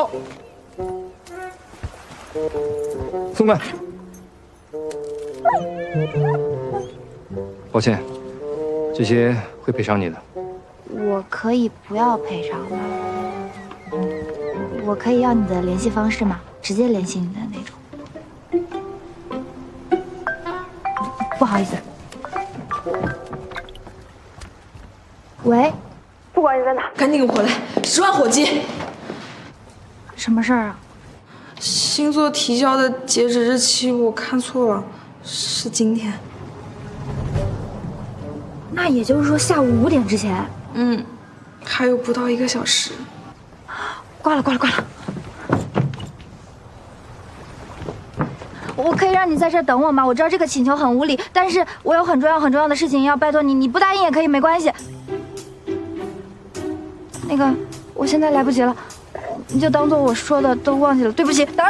走。送过来。抱歉，这些会赔偿你的。我可以不要赔偿吗？我可以要你的联系方式吗？直接联系你的那种。不好意思。喂，不管你在哪，赶紧给我回来！10万火急！什么事儿啊？星座提交的截止日期我看错了，是今天。那也就是说下午5点之前。嗯，还有不到1个小时。挂了。我可以让你在这儿等我吗？我知道这个请求很无理，但是我有很重要的事情要拜托你，你不答应也可以，没关系。那个，我现在来不及了，你就当做我说的都忘记了，对不起，打扰。